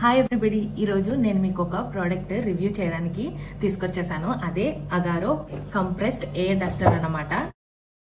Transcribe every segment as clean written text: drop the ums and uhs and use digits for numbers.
Hi everybody, ఈరోజు నేను మీకు ఒక ప్రోడక్ట్ రివ్యూ చేయడానికి తీసుకొచ్చేసాను. అదే అగారో కంప్రెస్డ్ ఎయిర్ డస్టర్ అన్నమాట.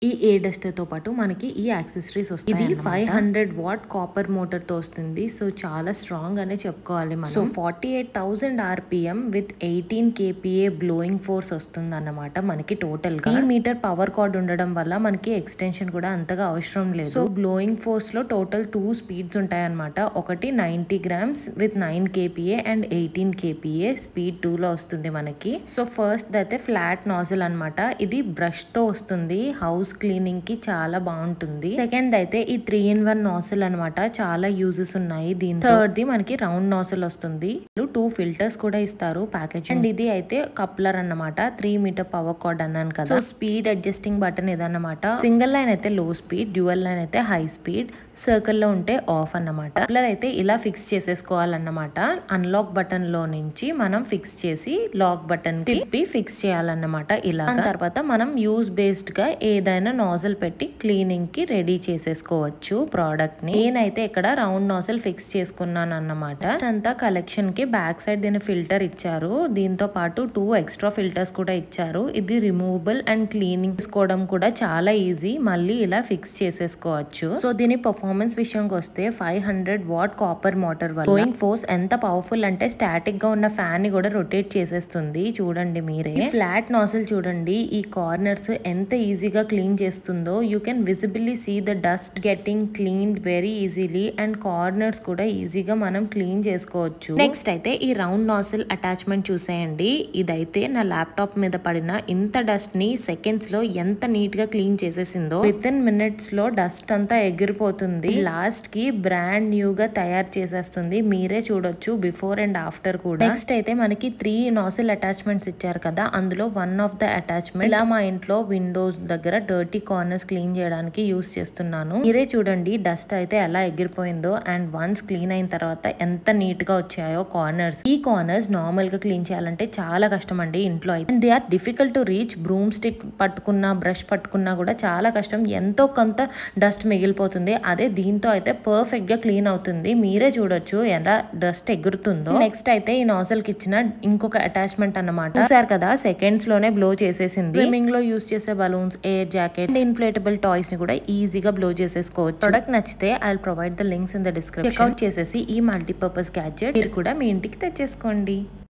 ఈ ఎయిర్ డస్టర్ తో పాటు మనకి ఈ యాక్సెసరీస్ వస్తాయి. ఇది 500 వాట్ కాపర్ మోటార్ తో వస్తుంది. సో చాలా స్ట్రాంగ్ అనే చెప్పుకోవాలి మనం. So 48,000 RPM with 18 kPa blowing force వస్తుంది అన్నమాట మనకి టోటల్ గా. 3 మీటర్ పవర్ కార్డ్ ఉండడం వల్ల మనకి ఎక్స్టెన్షన్ కూడా అంతగా అవసరం లేదు. సో బ్లోయింగ్ ఫోర్స్ లో టోటల్ 2 స్పీడ్స్ ఉంటాయి అన్నమాట. ఒకటి 90 grams with 9 kPa and 18 kPa speed 2 లో వస్తుంది మనకి. సో ఫస్ట్ అయితే ఫ్లాట్ నాజిల్ అన్నమాట. ఇది బ్రష్ తో వస్తుంది. హౌస్ క్లీనింగ్ కి చాలా బాగుంటుంది. సెకండ్ అయితే ఈ 3-in-1 నాజిల్ అన్నమాట. చాలా యూజెస్ ఉన్నాయి దీంతో. థర్డ్ ది మనకి రౌండ్ నాజిల్ వస్తుంది. 2 ఫిల్టర్స్ కూడా ఇస్తారు ప్యాకేజ్. అండ్ ఇది అయితే కప్లర్ అన్నమాట. 3 మీటర్ పవర్ కార్డ్ అన్నాను కదా. సో స్పీడ్ అడ్జస్టింగ్ బటన్ ఇదన్నమాట. సింగిల్ లైన్ అయితే లో స్పీడ్, డ్యూయల్ లైన్ అయితే హై స్పీడ్, సర్కిల్ లో ఉంటే ఆఫ్ అన్నమాట. కప్లర్ అయితే ఇలా ఫిక్స్ చేసేసుకోవాలన్నమాట. అన్లాక్ బటన్ లో నుంచి మనం ఫిక్స్ చేసి లాక్ బటన్ తిప్పి ఫిక్స్ చేయాలన్నమాట. ఇలా తర్వాత మనం యూజ్ బేస్డ్ గా ఏదైనా నాజిల్ పెట్టి క్లీనింగ్ కి రెడీ చేసేసుకోవచ్చు ప్రోడక్ట్ ని. నేనైతే ఇక్కడ రౌండ్ నాజిల్ ఫిక్స్ చేసుకున్నాను అన్నమాట. అంతా కలెక్షన్ కి బ్యాక్ సైడ్ దీని ఫిల్టర్ ఇచ్చారు. దీంతో పాటు 2 ఎక్స్ట్రా ఫిల్టర్స్ కూడా ఇచ్చారు. ఇది రిమూవబుల్ అండ్ క్లీనింగ్ చేసుకోవడం కూడా చాలా ఈజీ. మళ్ళీ ఇలా ఫిక్స్ చేసేసుకోవచ్చు. సో దీని పర్ఫార్మెన్స్ విషయంకి వస్తే 500 వాట్ కాపర్ మోటార్ వల్ల బ్లోయింగ్ ఫోర్స్ ఎంత పవర్ఫుల్ అంటే స్టాటిక్ గా ఉన్న ఫ్యాన్ ని కూడా రొటేట్ చేసేస్తుంది. చూడండి మీరే. ఫ్లాట్ నాజిల్ చూడండి, ఈ కార్నర్స్ ఎంత ఈజీగా క్లీన్ చేస్తుందో. You can visibly see the dust getting cleaned very easily and corners కూడా ఈజీగా మనం క్లీన్ చేసుకోవచ్చు. నెక్స్ట్ అయితే ఈ రౌండ్ నాజిల్ అటాచ్మెంట్ చూసేయండి. ఇదైతే నా ల్యాప్టాప్ మీద పడిన ఇంత డస్ట్ ని సెకండ్స్ లో ఎంత నీట్ గా క్లీన్ చేసేసిందో. విత్ ఇన్ మినిట్స్ లో డస్ట్ అంతా ఎగిరిపోతుంది. లాస్ట్ కి బ్రాండ్ న్యూ గా తయారు చేసేస్తుంది. మీరే చూడొచ్చు బిఫోర్ అండ్ ఆఫ్టర్ కూడా. నెక్స్ట్ అయితే మనకి 3 నాజిల్ అటాచ్మెంట్స్ ఇచ్చారు కదా, అందులో వన్ ఆఫ్ ద అటాచ్మెంట్ ఇలా మా ఇంట్లో విండోస్ దగ్గర డర్టీ కార్నర్స్ క్లీన్ చేయడానికి యూస్ చేస్తున్నాను. మీరే చూడండి డస్ట్ అయితే ఎలా ఎగిరిపోయిందో. అండ్ వన్స్ క్లీన్ అయిన తర్వాత ఎంత నీట్ గా వచ్చాయో కార్నర్స్. ఈ కార్నర్స్ నార్మల్ గా క్లీన్ చేయాలంటే చాలా కష్టం అండి ఇంట్లో అయితే. And they are difficult to reach. Broom stick పట్టుకున్నా, బ్రష్ పట్టుకున్నా కూడా చాలా కష్టం. ఎంతో కొంత డస్ట్ మిగిలిపోతుంది. అదే దీంతో అయితే పర్ఫెక్ట్ గా క్లీన్ అవుతుంది. మీరే చూడొచ్చు ఎలా డస్ట్ ఎగురుతుందో. నెక్స్ట్ అయితే ఈ నాజిల్ కి ఇచ్చిన ఇంకొక అటాచ్మెంట్ అన్నమాట. చూసారు కదా, సెకండ్స్ లోనే బ్లో చేసేసింది. స్విమ్మింగ్ లో యూస్ చేసే balloons, air jacket, inflatable toys ని కూడా ఈజీగా బ్లో చేసేసుకోవచ్చు. ప్రొడక్ట్ నచ్చితే I will provide the links in the description. Checkout చేసేసి ఈ మల్టీపర్పస్ గ్యాడ్జెట్ మీరు కూడా మీ ఇంటికి తెచ్చేసుకోండి.